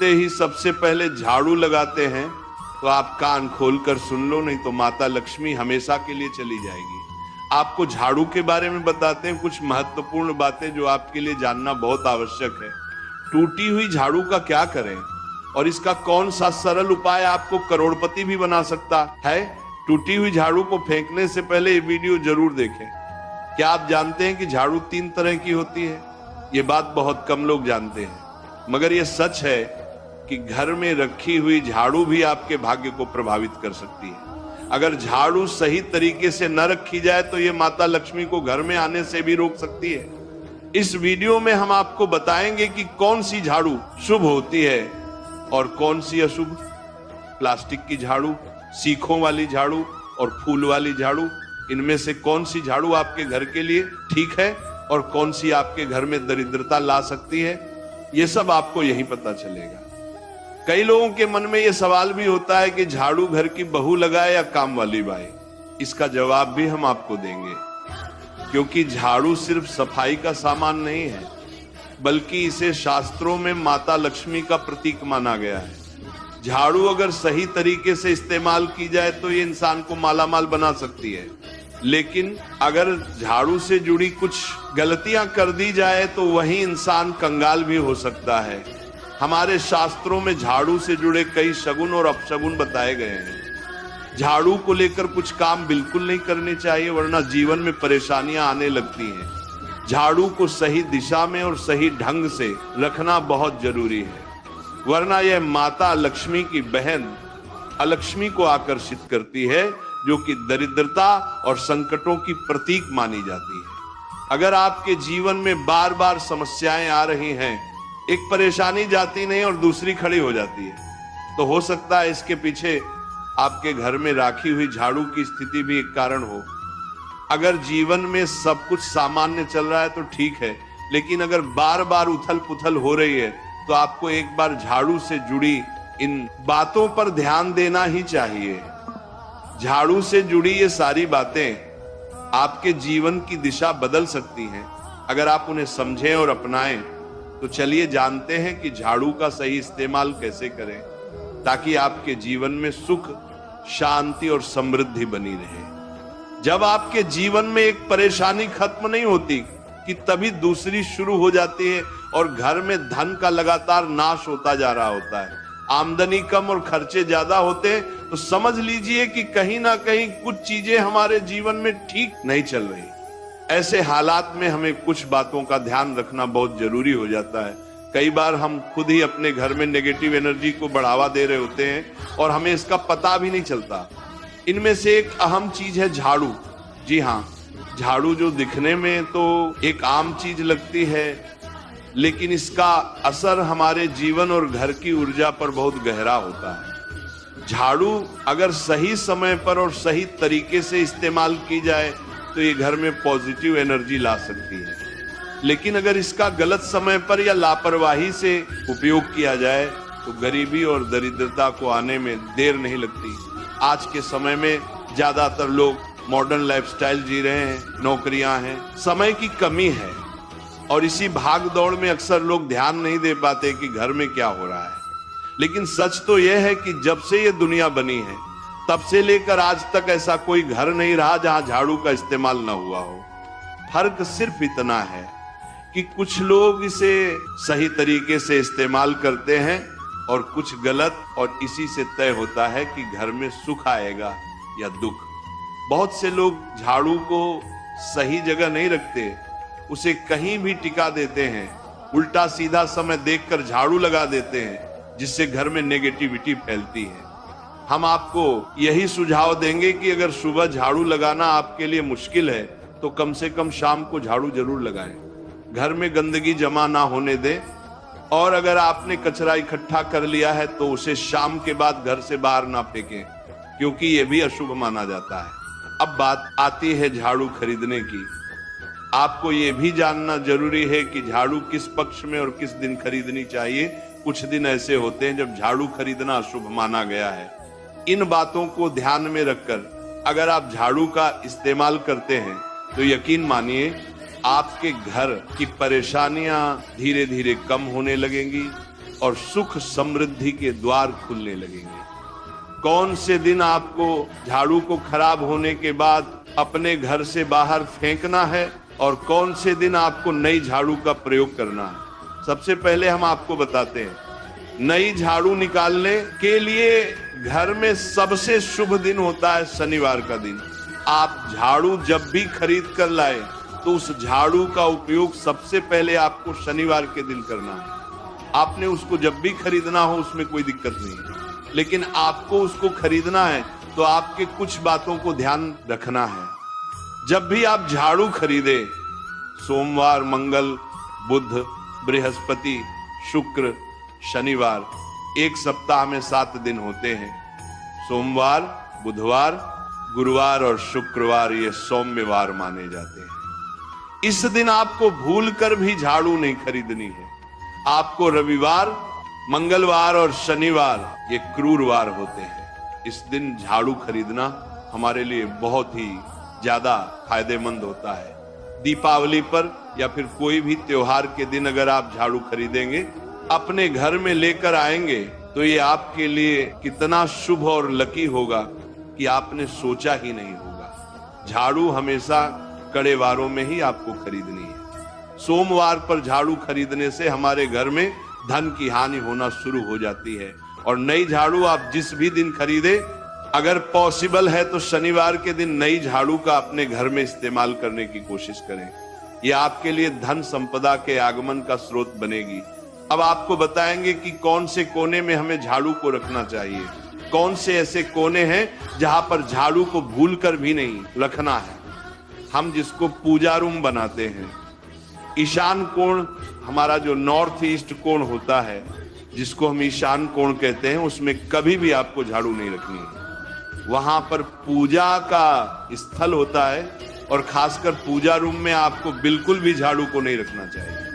उठते ही सबसे पहले झाड़ू लगाते हैं तो आप कान खोलकर सुन लो, नहीं तो माता लक्ष्मी हमेशा के लिए चली जाएगी। आपको झाड़ू के बारे में बताते हैं कुछ महत्वपूर्ण बातें जो आपके लिए जानना बहुत आवश्यक है। टूटी हुई झाड़ू का क्या करें और इसका कौन सा सरल उपाय आपको करोड़पति भी बना सकता है। टूटी हुई झाड़ू को फेंकने से पहले ये वीडियो जरूर देखें। क्या आप जानते हैं कि झाड़ू 3 तरह की होती है? ये बात बहुत कम लोग जानते हैं, मगर ये सच है कि घर में रखी हुई झाड़ू भी आपके भाग्य को प्रभावित कर सकती है। अगर झाड़ू सही तरीके से न रखी जाए तो ये माता लक्ष्मी को घर में आने से भी रोक सकती है। इस वीडियो में हम आपको बताएंगे कि कौन सी झाड़ू शुभ होती है और कौन सी अशुभ। प्लास्टिक की झाड़ू, सीखों वाली झाड़ू और फूल वाली झाड़ू, इनमें से कौन सी झाड़ू आपके घर के लिए ठीक है और कौन सी आपके घर में दरिद्रता ला सकती है, ये सब आपको यहीं पता चलेगा। कई लोगों के मन में यह सवाल भी होता है कि झाड़ू घर की बहू लगाए या काम वाली बाई। इसका जवाब भी हम आपको देंगे, क्योंकि झाड़ू सिर्फ सफाई का सामान नहीं है, बल्कि इसे शास्त्रों में माता लक्ष्मी का प्रतीक माना गया है। झाड़ू अगर सही तरीके से इस्तेमाल की जाए तो ये इंसान को मालामाल बना सकती है, लेकिन अगर झाड़ू से जुड़ी कुछ गलतियां कर दी जाए तो वही इंसान कंगाल भी हो सकता है। हमारे शास्त्रों में झाड़ू से जुड़े कई शगुन और अपशगुन बताए गए हैं। झाड़ू को लेकर कुछ काम बिल्कुल नहीं करने चाहिए, वरना जीवन में परेशानियां आने लगती हैं। झाड़ू को सही दिशा में और सही ढंग से रखना बहुत जरूरी है, वरना यह माता लक्ष्मी की बहन अलक्ष्मी को आकर्षित करती है, जो कि दरिद्रता और संकटों की प्रतीक मानी जाती है। अगर आपके जीवन में बार बार समस्याएं आ रही हैं, एक परेशानी जाती नहीं और दूसरी खड़ी हो जाती है, तो हो सकता है इसके पीछे आपके घर में राखी हुई झाड़ू की स्थिति भी एक कारण हो। अगर जीवन में सब कुछ सामान्य चल रहा है तो ठीक है, लेकिन अगर बार बार उथल पुथल हो रही है तो आपको एक बार झाड़ू से जुड़ी इन बातों पर ध्यान देना ही चाहिए। झाड़ू से जुड़ी ये सारी बातें आपके जीवन की दिशा बदल सकती हैं अगर आप उन्हें समझें और अपनाएं। तो चलिए जानते हैं कि झाड़ू का सही इस्तेमाल कैसे करें, ताकि आपके जीवन में सुख, शांति और समृद्धि बनी रहे। जब आपके जीवन में एक परेशानी खत्म नहीं होती कि तभी दूसरी शुरू हो जाती है और घर में धन का लगातार नाश होता जा रहा होता है। आमदनी कम और खर्चे ज्यादा होते हैं, तो समझ लीजिए कि कहीं ना कहीं कुछ चीजें हमारे जीवन में ठीक नहीं चल रही। ऐसे हालात में हमें कुछ बातों का ध्यान रखना बहुत जरूरी हो जाता है। कई बार हम खुद ही अपने घर में नेगेटिव एनर्जी को बढ़ावा दे रहे होते हैं और हमें इसका पता भी नहीं चलता। इनमें से एक अहम चीज है झाड़ू। जी हाँ, झाड़ू जो दिखने में तो एक आम चीज लगती है, लेकिन इसका असर हमारे जीवन और घर की ऊर्जा पर बहुत गहरा होता है। झाड़ू अगर सही समय पर और सही तरीके से इस्तेमाल की जाए तो ये घर में पॉजिटिव एनर्जी ला सकती है, लेकिन अगर इसका गलत समय पर या लापरवाही से उपयोग किया जाए तो गरीबी और दरिद्रता को आने में देर नहीं लगती। आज के समय में ज्यादातर लोग मॉडर्न लाइफस्टाइल जी रहे हैं, नौकरियां हैं, समय की कमी है और इसी भाग दौड़ में अक्सर लोग ध्यान नहीं दे पाते कि घर में क्या हो रहा है। लेकिन सच तो यह है कि जब से ये दुनिया बनी है तब से लेकर आज तक ऐसा कोई घर नहीं रहा जहां झाड़ू का इस्तेमाल ना हुआ हो। फर्क सिर्फ इतना है कि कुछ लोग इसे सही तरीके से इस्तेमाल करते हैं और कुछ गलत, और इसी से तय होता है कि घर में सुख आएगा या दुख। बहुत से लोग झाड़ू को सही जगह नहीं रखते, उसे कहीं भी टिका देते हैं, उल्टा सीधा समय देखकर झाड़ू लगा देते हैं, जिससे घर में नेगेटिविटी फैलती है। हम आपको यही सुझाव देंगे कि अगर सुबह झाड़ू लगाना आपके लिए मुश्किल है तो कम से कम शाम को झाड़ू जरूर लगाएं। घर में गंदगी जमा ना होने दें, और अगर आपने कचरा इकट्ठा कर लिया है तो उसे शाम के बाद घर से बाहर ना फेंकें, क्योंकि यह भी अशुभ माना जाता है। अब बात आती है झाड़ू खरीदने की। आपको यह भी जानना जरूरी है कि झाड़ू किस पक्ष में और किस दिन खरीदनी चाहिए। कुछ दिन ऐसे होते हैं जब झाड़ू खरीदना अशुभ माना गया है। इन बातों को ध्यान में रखकर अगर आप झाड़ू का इस्तेमाल करते हैं तो यकीन मानिए आपके घर की परेशानियां धीरे धीरे कम होने लगेंगी, और सुख समृद्धि के द्वार खुलने लगेंगे। कौन से दिन आपको झाड़ू को खराब होने के बाद अपने घर से बाहर फेंकना है और कौन से दिन आपको नई झाड़ू का प्रयोग करना है। सबसे पहले हम आपको बताते हैं, नई झाड़ू निकालने के लिए घर में सबसे शुभ दिन होता है शनिवार का दिन। आप झाड़ू जब भी खरीद कर लाए तो उस झाड़ू का उपयोग सबसे पहले आपको शनिवार के दिन करना है। आपने उसको जब भी खरीदना हो उसमें कोई दिक्कत नहीं है, लेकिन आपको उसको खरीदना है तो आपके कुछ बातों को ध्यान रखना है। जब भी आप झाड़ू खरीदे, सोमवार, मंगल, बुध, बृहस्पति, शुक्र, शनिवार, एक सप्ताह में 7 दिन होते हैं। सोमवार, बुधवार, गुरुवार और शुक्रवार ये सौम्यवार माने जाते हैं। इस दिन आपको भूलकर भी झाड़ू नहीं खरीदनी है। आपको रविवार, मंगलवार और शनिवार ये क्रूरवार होते हैं। इस दिन झाड़ू खरीदना हमारे लिए बहुत ही ज्यादा फायदेमंद होता है। दीपावली पर या फिर कोई भी त्योहार के दिन अगर आप झाड़ू खरीदेंगे, अपने घर में लेकर आएंगे तो ये आपके लिए कितना शुभ और लकी होगा कि आपने सोचा ही नहीं होगा। झाड़ू हमेशा कड़े वारों में ही आपको खरीदनी है। सोमवार पर झाड़ू खरीदने से हमारे घर में धन की हानि होना शुरू हो जाती है। और नई झाड़ू आप जिस भी दिन खरीदे, अगर पॉसिबल है तो शनिवार के दिन नई झाड़ू का अपने घर में इस्तेमाल करने की कोशिश करें। यह आपके लिए धन संपदा के आगमन का स्रोत बनेगी। अब आपको बताएंगे कि कौन से कोने में हमें झाड़ू को रखना चाहिए, कौन से ऐसे कोने हैं जहां पर झाड़ू को भूलकर भी नहीं रखना है। हम जिसको पूजा रूम बनाते हैं, ईशान कोण हमारा जो नॉर्थ ईस्ट कोण होता है, जिसको हम ईशान कोण कहते हैं, उसमें कभी भी आपको झाड़ू नहीं रखनी है। वहां पर पूजा का स्थल होता है और खासकर पूजा रूम में आपको बिल्कुल भी झाड़ू को नहीं रखना चाहिए।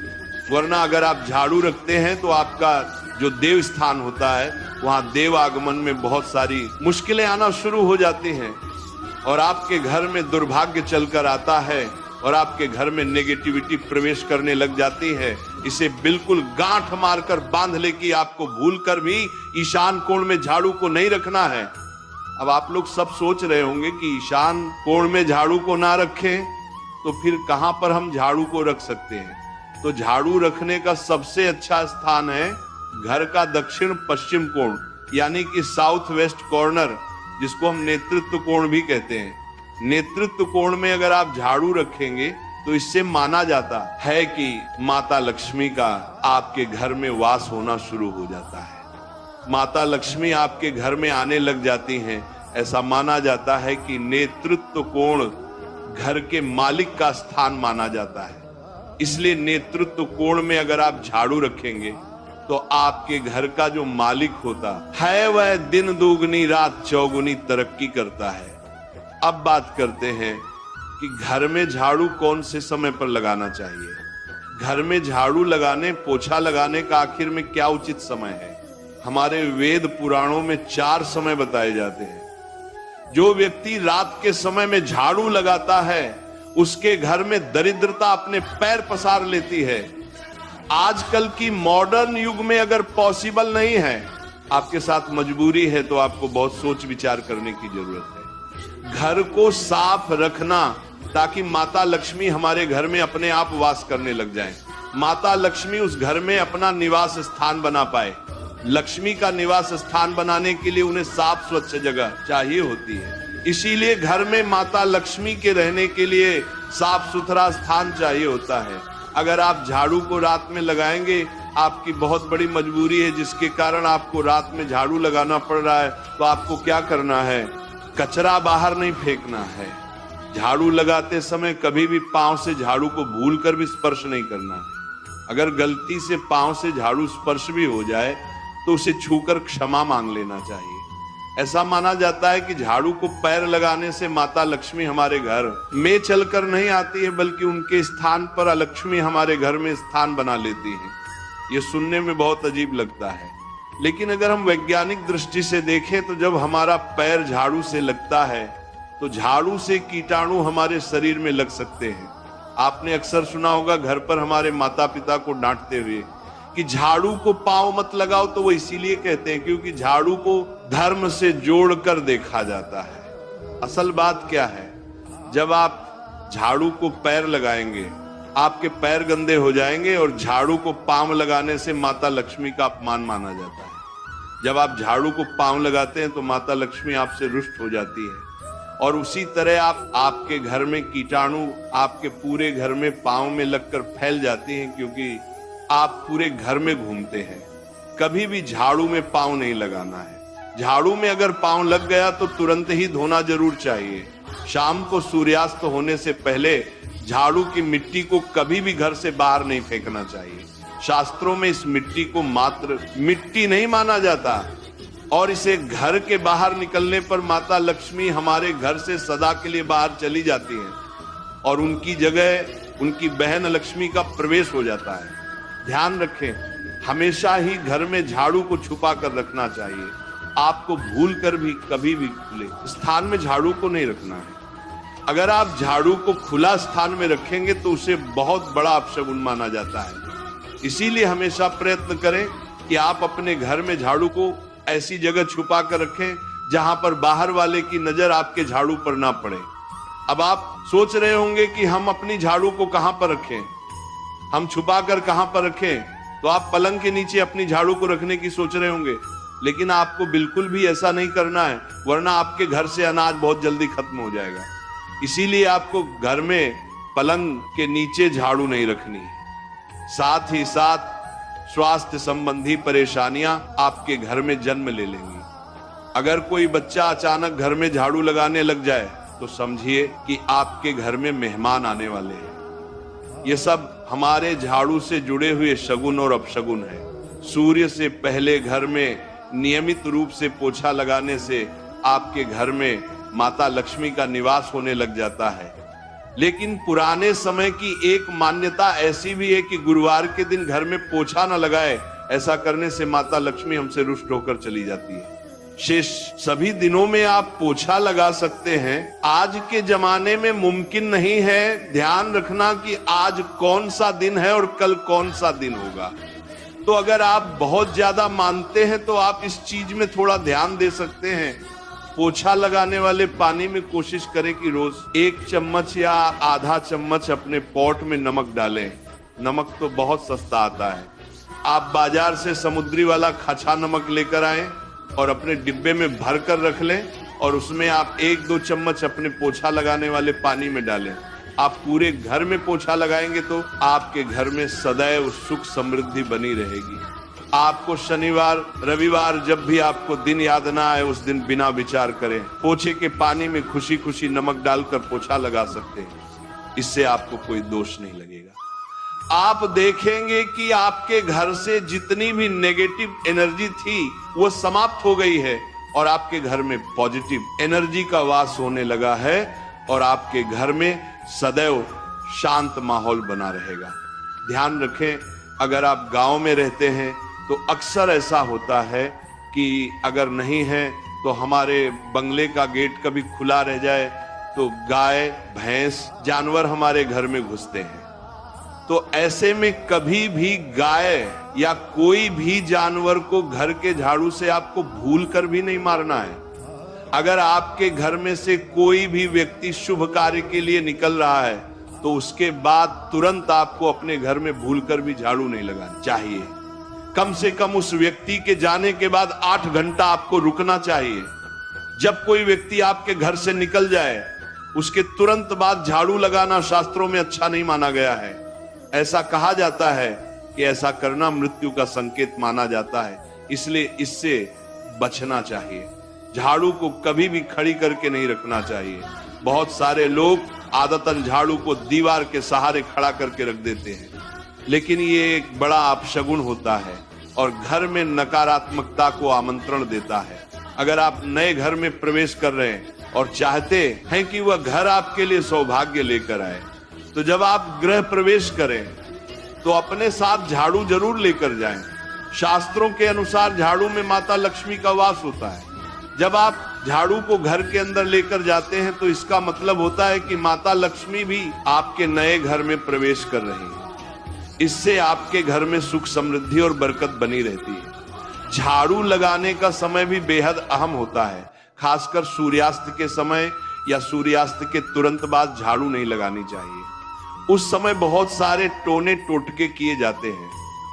वरना अगर आप झाड़ू रखते हैं तो आपका जो देव स्थान होता है वहां देव आगमन में बहुत सारी मुश्किलें आना शुरू हो जाती हैं और आपके घर में दुर्भाग्य चलकर आता है और आपके घर में नेगेटिविटी प्रवेश करने लग जाती है। इसे बिल्कुल गांठ मारकर बांध ले कि आपको भूलकर भी ईशान कोण में झाड़ू को नहीं रखना है। अब आप लोग सब सोच रहे होंगे कि ईशान कोण में झाड़ू को ना रखें तो फिर कहां पर हम झाड़ू को रख सकते हैं। तो झाड़ू रखने का सबसे अच्छा स्थान है घर का दक्षिण पश्चिम कोण, यानी कि साउथ वेस्ट कॉर्नर, जिसको हम नेतृत्व कोण भी कहते हैं। नेतृत्व कोण में अगर आप झाड़ू रखेंगे तो इससे माना जाता है कि माता लक्ष्मी का आपके घर में वास होना शुरू हो जाता है। माता लक्ष्मी आपके घर में आने लग जाती हैं। ऐसा माना जाता है कि नेतृत्व कोण घर के मालिक का स्थान माना जाता है। इसलिए नेतृत्व कोण में अगर आप झाड़ू रखेंगे तो आपके घर का जो मालिक होता है वह दिन दुगनी रात चौगुनी तरक्की करता है। अब बात करते हैं कि घर में झाड़ू कौन से समय पर लगाना चाहिए। घर में झाड़ू लगाने, पोछा लगाने का आखिर में क्या उचित समय है। हमारे वेद पुराणों में 4 समय बताए जाते हैं। जो व्यक्ति रात के समय में झाड़ू लगाता है उसके घर में दरिद्रता अपने पैर पसार लेती है। आजकल की मॉडर्न युग में अगर पॉसिबल नहीं है, आपके साथ मजबूरी है, तो आपको बहुत सोच विचार करने की जरूरत है। घर को साफ रखना ताकि माता लक्ष्मी हमारे घर में अपने आप वास करने लग जाएं। माता लक्ष्मी उस घर में अपना निवास स्थान बना पाए। लक्ष्मी का निवास स्थान बनाने के लिए उन्हें साफ स्वच्छ जगह चाहिए होती है। इसीलिए घर में माता लक्ष्मी के रहने के लिए साफ सुथरा स्थान चाहिए होता है। अगर आप झाड़ू को रात में लगाएंगे, आपकी बहुत बड़ी मजबूरी है जिसके कारण आपको रात में झाड़ू लगाना पड़ रहा है, तो आपको क्या करना है, कचरा बाहर नहीं फेंकना है। झाड़ू लगाते समय कभी भी पांव से झाड़ू को भूलकर भी स्पर्श नहीं करना है। अगर गलती से पांव से झाड़ू स्पर्श भी हो जाए तो उसे छूकर क्षमा मांग लेना चाहिए। ऐसा माना जाता है कि झाड़ू को पैर लगाने से माता लक्ष्मी हमारे घर में चलकर नहीं आती है, बल्कि उनके स्थान पर लक्ष्मी हमारे घर में स्थान बना लेती है। ये सुनने में बहुत अजीब लगता है, लेकिन अगर हम वैज्ञानिक दृष्टि से देखें तो जब हमारा पैर झाड़ू से लगता है तो झाड़ू से कीटाणु हमारे शरीर में लग सकते हैं। आपने अक्सर सुना होगा घर पर हमारे माता पिता को डांटते हुए कि झाड़ू को पांव मत लगाओ, तो वो इसीलिए कहते हैं क्योंकि झाड़ू को धर्म से जोड़कर देखा जाता है। असल बात क्या है, जब आप झाड़ू को पैर लगाएंगे, आपके पैर गंदे हो जाएंगे और झाड़ू को पांव लगाने से माता लक्ष्मी का अपमान माना जाता है। जब आप झाड़ू को पांव लगाते हैं तो माता लक्ष्मी आपसे रुष्ट हो जाती है। और उसी तरह आपके घर में कीटाणु आपके पूरे घर में पांव में लगकर फैल जाती हैं, क्योंकि आप पूरे घर में घूमते हैं। कभी भी झाड़ू में पांव नहीं लगाना है। झाड़ू में अगर पांव लग गया तो तुरंत ही धोना जरूर चाहिए। शाम को सूर्यास्त होने से पहले झाड़ू की मिट्टी को कभी भी घर से बाहर नहीं फेंकना चाहिए। शास्त्रों में इस मिट्टी को मात्र मिट्टी नहीं माना जाता, और इसे घर के बाहर निकलने पर माता लक्ष्मी हमारे घर से सदा के लिए बाहर चली जाती हैं और उनकी जगह उनकी बहन लक्ष्मी का प्रवेश हो जाता है। ध्यान रखें, हमेशा ही घर में झाड़ू को छुपा कर रखना चाहिए। आपको भूल कर भी कभी भी खुले स्थान में झाड़ू को नहीं रखना है। अगर आप झाड़ू को खुला स्थान में रखेंगे तो उसे बहुत बड़ा अपशगुन माना जाता है। इसीलिए हमेशा प्रयत्न करें कि आप अपने घर में झाड़ू को ऐसी जगह छुपा कर रखें जहां पर बाहर वाले की नजर आपके झाड़ू पर ना पड़े। अब आप सोच रहे होंगे कि हम अपनी झाड़ू को कहां पर रखें, हम छुपा कर कहां पर रखें, तो आप पलंग के नीचे अपनी झाड़ू को रखने की सोच रहे होंगे, लेकिन आपको बिल्कुल भी ऐसा नहीं करना है, वरना आपके घर से अनाज बहुत जल्दी खत्म हो जाएगा। इसीलिए आपको घर में पलंग के नीचे झाड़ू नहीं रखनी। साथ ही साथ स्वास्थ्य संबंधी परेशानियां आपके घर में जन्म ले लेंगी। अगर कोई बच्चा अचानक घर में झाड़ू लगाने लग जाए तो समझिए कि आपके घर में मेहमान आने वाले हैं। ये सब हमारे झाड़ू से जुड़े हुए शगुन और अपशगुन है। सूर्य से पहले घर में नियमित रूप से पोछा लगाने से आपके घर में माता लक्ष्मी का निवास होने लग जाता है। लेकिन पुराने समय की एक मान्यता ऐसी भी है कि गुरुवार के दिन घर में पोछा न लगाए, ऐसा करने से माता लक्ष्मी हमसे रुष्ट होकर चली जाती है। शेष सभी दिनों में आप पोछा लगा सकते हैं। आज के जमाने में मुमकिन नहीं है। ध्यान रखना कि आज कौन सा दिन है और कल कौन सा दिन होगा। तो अगर आप बहुत ज्यादा मानते हैं तो आप इस चीज में थोड़ा ध्यान दे सकते हैं। पोछा लगाने वाले पानी में कोशिश करें कि रोज 1 चम्मच या आधा चम्मच अपने पॉट में नमक डालें। नमक तो बहुत सस्ता आता है। आप बाजार से समुद्री वाला खचा नमक लेकर आए और अपने डिब्बे में भर कर रख लें और उसमें आप 1-2 चम्मच अपने पोछा लगाने वाले पानी में डालें। आप पूरे घर में पोछा लगाएंगे तो आपके घर में सदैव सुख समृद्धि बनी रहेगी। आपको शनिवार रविवार जब भी आपको दिन याद ना आए, उस दिन बिना विचार करें पोछे के पानी में खुशी खुशी नमक डालकर पोछा लगा सकते हैं। इससे आपको कोई दोष नहीं लगेगा। आप देखेंगे कि आपके घर से जितनी भी नेगेटिव एनर्जी थी वो समाप्त हो गई है और आपके घर में पॉजिटिव एनर्जी का वास होने लगा है और आपके घर में सदैव शांत माहौल बना रहेगा। ध्यान रखें, अगर आप गांव में रहते हैं तो अक्सर ऐसा होता है कि अगर नहीं है तो हमारे बंगले का गेट कभी खुला रह जाए तो गाय भैंस जानवर हमारे घर में घुसते हैं। तो ऐसे में कभी भी गाय या कोई भी जानवर को घर के झाड़ू से आपको भूल कर भी नहीं मारना है। अगर आपके घर में से कोई भी व्यक्ति शुभ कार्य के लिए निकल रहा है तो उसके बाद तुरंत आपको अपने घर में भूलकर भी झाड़ू नहीं लगाना चाहिए। कम से कम उस व्यक्ति के जाने के बाद 8 घंटा आपको रुकना चाहिए। जब कोई व्यक्ति आपके घर से निकल जाए उसके तुरंत बाद झाड़ू लगाना शास्त्रों में अच्छा नहीं माना गया है। ऐसा कहा जाता है कि ऐसा करना मृत्यु का संकेत माना जाता है, इसलिए इससे बचना चाहिए। झाड़ू को कभी भी खड़ी करके नहीं रखना चाहिए। बहुत सारे लोग आदतन झाड़ू को दीवार के सहारे खड़ा करके रख देते हैं, लेकिन ये एक बड़ा अपशगुन होता है और घर में नकारात्मकता को आमंत्रण देता है। अगर आप नए घर में प्रवेश कर रहे हैं और चाहते हैं कि वह घर आपके लिए सौभाग्य लेकर आए, तो जब आप गृह प्रवेश करें तो अपने साथ झाड़ू जरूर लेकर जाएं। शास्त्रों के अनुसार झाड़ू में माता लक्ष्मी का वास होता है। जब आप झाड़ू को घर के अंदर लेकर जाते हैं तो इसका मतलब होता है कि माता लक्ष्मी भी आपके नए घर में प्रवेश कर रही है। इससे आपके घर में सुख समृद्धि और बरकत बनी रहती है। झाड़ू लगाने का समय भी बेहद अहम होता है, खासकर सूर्यास्त के समय या सूर्यास्त के तुरंत बाद झाड़ू नहीं लगानी चाहिए। उस समय बहुत सारे टोने टोटके किए जाते हैं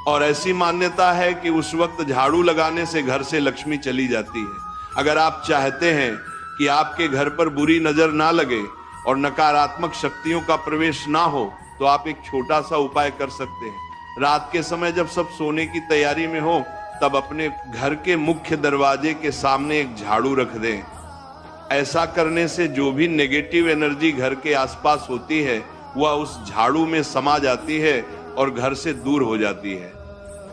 और ऐसी मान्यता है कि उस वक्त झाड़ू लगाने से घर से लक्ष्मी चली जाती है। अगर आप चाहते हैं कि आपके घर पर बुरी नजर ना लगे और नकारात्मक शक्तियों का प्रवेश ना हो, तो आप एक छोटा सा उपाय कर सकते हैं। रात के समय जब सब सोने की तैयारी में हो, तब अपने घर के मुख्य दरवाजे के सामने एक झाड़ू रख दें। ऐसा करने से जो भी नेगेटिव एनर्जी घर के आसपास होती है वह उस झाड़ू में समा जाती है और घर से दूर हो जाती है।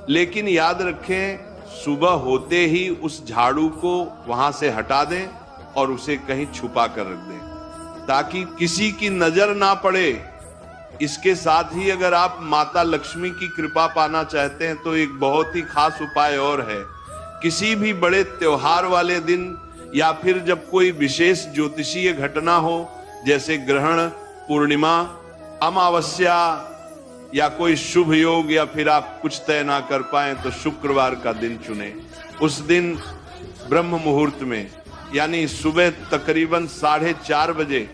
लेकिन याद रखें, सुबह होते ही उस झाड़ू को वहां से हटा दें और उसे कहीं छुपा कर रख दें ताकि किसी की नजर ना पड़े। इसके साथ ही अगर आप माता लक्ष्मी की कृपा पाना चाहते हैं तो एक बहुत ही खास उपाय और है। किसी भी बड़े त्योहार वाले दिन या फिर जब कोई विशेष ज्योतिषीय घटना हो, जैसे ग्रहण, पूर्णिमा, अमावस्या या कोई शुभ योग, या फिर आप कुछ तय ना कर पाए तो शुक्रवार का दिन चुने। उस दिन ब्रह्म मुहूर्त में यानी सुबह तकरीबन 4:30 बजे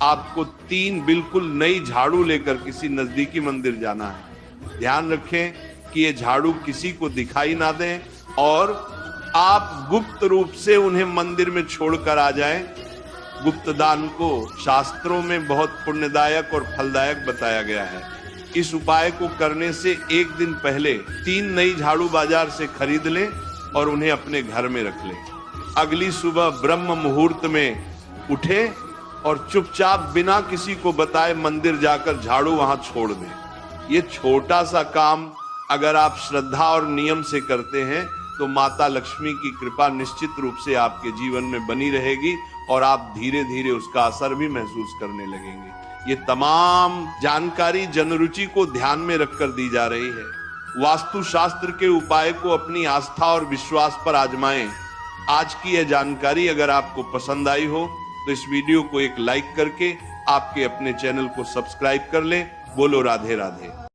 आपको 3 बिल्कुल नई झाड़ू लेकर किसी नजदीकी मंदिर जाना है। ध्यान रखें कि ये झाड़ू किसी को दिखाई ना दें और आप गुप्त रूप से उन्हें मंदिर में छोड़कर आ जाएं। गुप्त दान को शास्त्रों में बहुत पुण्यदायक और फलदायक बताया गया है। इस उपाय को करने से एक दिन पहले 3 नई झाड़ू बाजार से खरीद लें और उन्हें अपने घर में रख लें। अगली सुबह ब्रह्म मुहूर्त में उठे और चुपचाप बिना किसी को बताए मंदिर जाकर झाड़ू वहां छोड़ दें। ये छोटा सा काम अगर आप श्रद्धा और नियम से करते हैं तो माता लक्ष्मी की कृपा निश्चित रूप से आपके जीवन में बनी रहेगी और आप धीरे धीरे उसका असर भी महसूस करने लगेंगे। ये तमाम जानकारी जनरुचि को ध्यान में रखकर दी जा रही है। वास्तु शास्त्र के उपाय को अपनी आस्था और विश्वास पर आजमाएं। आज की यह जानकारी अगर आपको पसंद आई हो तो इस वीडियो को एक लाइक करके आपके अपने चैनल को सब्सक्राइब कर लें। बोलो राधे राधे।